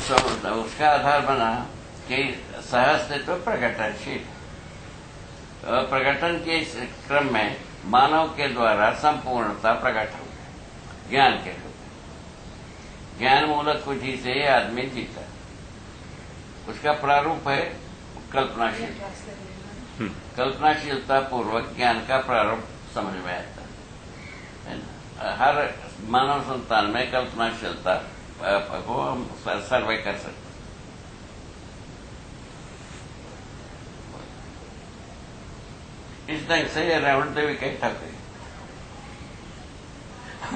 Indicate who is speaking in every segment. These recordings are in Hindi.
Speaker 1: उसका आधार बना कि सहअस्तित्व प्रकटनशील। प्रकटन के इस क्रम में मानव के द्वारा संपूर्णता प्रकट हो गई ज्ञान के रूप में। ज्ञान मूलक विधि से आदमी जीता, उसका प्रारूप है कल्पनाशील। कल्पनाशीलता पूर्वक ज्ञान का प्रारूप समझ में आता है ना। हर मानव संतान में कल्पनाशीलता को हम सर्वे कर सकते। इस ढंग से रावण देवी कहीं ठग गई,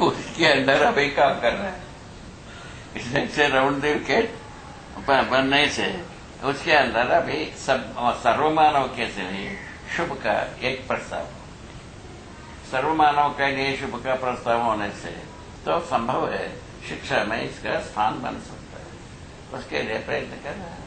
Speaker 1: उसके अंदर अभी काम कर रहा है। इस ढंग से रावण देवी के बनने से उसके अंदर अभी सर्वमानव के लिए शुभ का एक प्रस्ताव, सर्वमानव के लिए शुभ का प्रस्ताव होने से तो संभव है शिक्षा में इसका स्थान बन सकता है। उसके लिए प्रयत्न कर रहा है।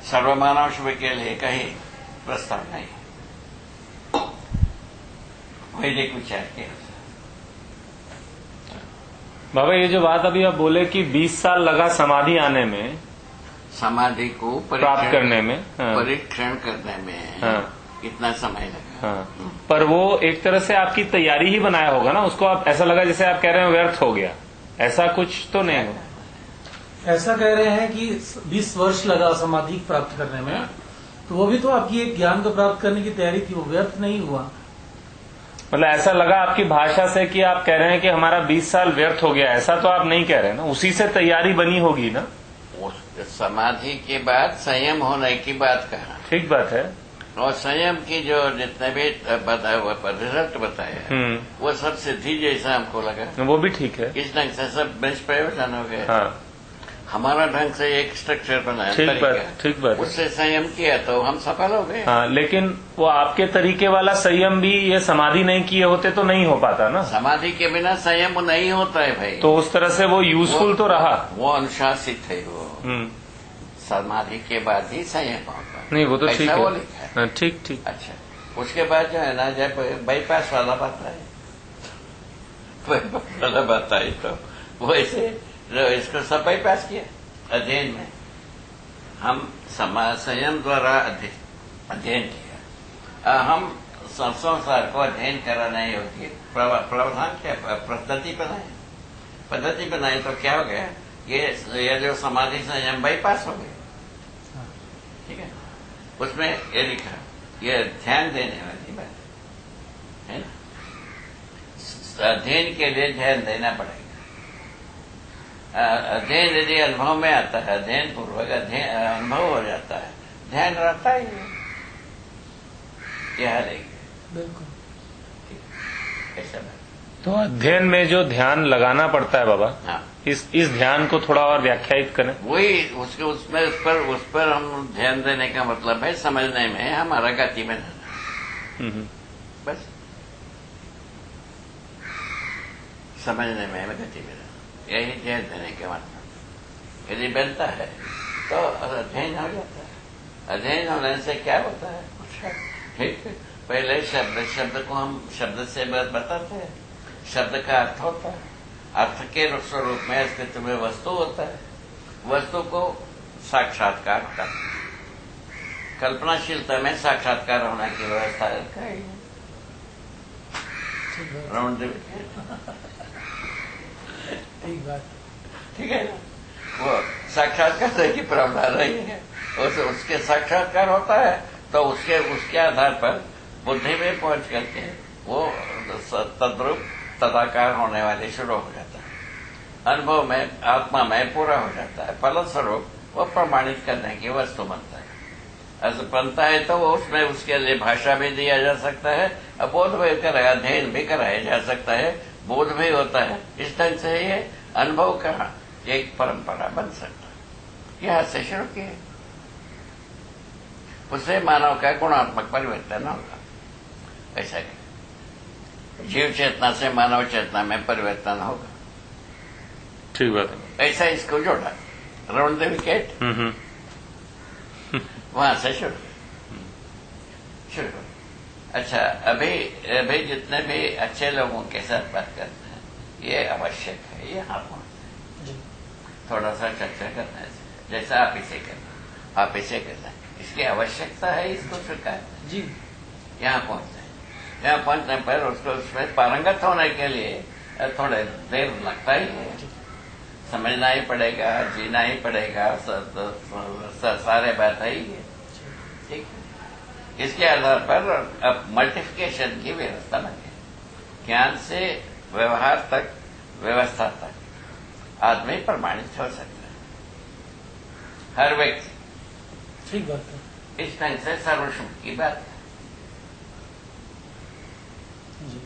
Speaker 1: सर्वमानव शुभ के लिए कहीं प्रस्ताव नहीं, वैदिक विचार के।
Speaker 2: बाबा ये जो बात अभी आप बोले कि 20 साल लगा समाधि आने में,
Speaker 1: समाधि को
Speaker 2: प्राप्त करने में,
Speaker 1: परीक्षण करने में कितना समय लगा।
Speaker 2: पर वो एक तरह से आपकी तैयारी ही बनाया होगा ना, उसको आप ऐसा लगा जैसे आप कह रहे हैं व्यर्थ हो गया, ऐसा कुछ तो नहीं हो।
Speaker 3: ऐसा कह रहे हैं कि 20 वर्ष लगा समाधि प्राप्त करने में, तो वो भी तो आपकी एक ज्ञान को प्राप्त करने की तैयारी थी, वो व्यर्थ नहीं हुआ।
Speaker 2: मतलब ऐसा लगा आपकी भाषा से कि आप कह रहे हैं कि हमारा 20 साल व्यर्थ हो गया, ऐसा तो आप नहीं कह रहे ना, उसी से तैयारी बनी होगी ना।
Speaker 1: समाधि के बाद संयम होने की बात कहा,
Speaker 2: ठीक बात है।
Speaker 1: और संयम की जो जितने भी रिजल्ट बताया वो सब सिद्धि जैसा हमको लगा,
Speaker 2: वो भी ठीक है।
Speaker 1: इस ढंग से सब निष्प्रयोजन हो गए।
Speaker 2: हाँ।
Speaker 1: हमारा ढंग से एक स्ट्रक्चर बनाया,
Speaker 2: ठीक बात,
Speaker 1: उससे संयम किया तो हम सफल हो गए।
Speaker 2: हाँ, लेकिन वो आपके तरीके वाला संयम भी ये समाधि नहीं किए होते तो नहीं हो पाता ना।
Speaker 1: समाधि के बिना संयम नहीं होता है भाई।
Speaker 2: तो उस तरह से वो यूजफुल तो रहा, वो
Speaker 1: अनुशासित है। वो समाधि के बाद ही संयम होता,
Speaker 2: नहीं वो तो ठीक
Speaker 1: है, वो
Speaker 2: लिखा है। ठीक ठीक।
Speaker 1: अच्छा, उसके बाद जो है ना, जब बाईपास वाला बात है, बाईपास वाला बात आई तो वो ऐसे इसको सब बाईपास किया। अध्ययन में हम संयम द्वारा अध्ययन किया। हम संसार को अध्ययन कराने योग्य प्रावधान क्या पद्धति बनाई तो क्या हो गया, ये जो समाधि संयम बाईपास हो गए। ठीक है, उसमें ये लिखा, ये ध्यान देने वाली बात है ना। अध्ययन के लिए ध्यान देना पड़ेगा। अध्ययन यदि अनुभव में आता है, अध्ययन पूर्वक अनुभव हो जाता है, ध्यान रहता ही है। क्या रहेगा,
Speaker 3: बिल्कुल
Speaker 1: ऐसा बात।
Speaker 2: तो अध्ययन में जो ध्यान लगाना पड़ता है बाबा,
Speaker 1: हाँ,
Speaker 2: इस ध्यान को थोड़ा और व्याख्यायित करें।
Speaker 1: वही उस पर हम ध्यान देने का मतलब है समझने में हमारा गति में रहना। बस समझने में गति में रहना, यही ध्यान देने का मतलब। यदि बनता है तो अध्ययन हो जाता है। अध्ययन होने से क्या होता है, ठीक है, पहले शब्द को हम शब्द से बताते हैं, शब्द का अर्थ होता है, अर्थ के स्वरूप में अस्तित्व में वस्तु होता है, वस्तु को साक्षात्कार होता है। कल्पनाशीलता में साक्षात्कार होने की व्यवस्था है। रमन देव ठीक है ना, वो साक्षात्कार की प्रावधान रही है, उसके साक्षात्कार होता है तो उसके आधार पर बुद्धि में पहुंच करके वो तद्रूप तदाकार होने वाले शुरू हो जाता है, अनुभव में आत्मा में पूरा हो जाता है, फलस्वरूप वो प्रमाणित करने की वस्तु बनता है। ऐसा बनता है तो उसमें उसके लिए भाषा भी दिया जा सकता है, बोध भी कराया, अध्ययन भी कराया जा सकता है, बोध भी होता है। इस ढंग से ये अनुभव का एक परंपरा बन सकता है। यहां से शुरू किए, उससे मानव का गुणात्मक परिवर्तन होगा। ऐसा जीव चेतना से मानव चेतना में परिवर्तन होगा।
Speaker 2: ठीक बात है।
Speaker 1: ऐसा इसको जोड़ा राउंड द विकेट, वहां से शुरू करो। अच्छा, अभी जितने भी अच्छे लोगों के साथ बात करते हैं, ये आवश्यक है, ये आप थोड़ा सा चर्चा करना है, जैसा आप इसे करना, आप इसे करना, इसकी आवश्यकता है, इसको स्वीकार
Speaker 3: जी।
Speaker 1: यहाँ पहुंचते हैं, यहाँ पहुंचने पर उसको उसमें पारंगत होने के लिए थोड़े देर लगता ही है, समझना ही पड़ेगा, जीना ही पड़ेगा, सारे बात ही है, ठीक है। इसके आधार पर अब मल्टीप्लिकेशन की व्यवस्था बने, ज्ञान से व्यवहार तक, व्यवस्था तक आदमी प्रमाणित हो सकता है, हर व्यक्ति।
Speaker 3: ठीक बात है।
Speaker 1: इस ढंग से सर्वसुख की बात है।
Speaker 3: जी।